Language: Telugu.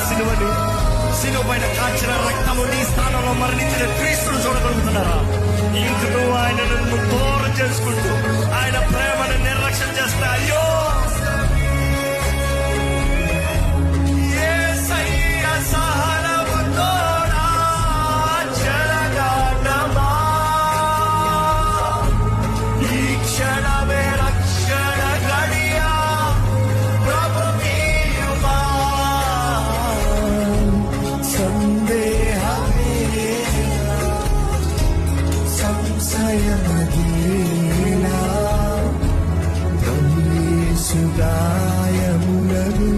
సిలువని, సిలువ పైన కాచిన రక్తము, నీ స్థానంలో మరణించిన క్రీస్తును చూడగలుగుతున్నారా? ఇంక నువ్వు ఆయనను దూరం చేసుకుంటూ ఆయన ప్రేమను నిర్లక్ష్యం చేస్తా, అయ్యో సుగాయములను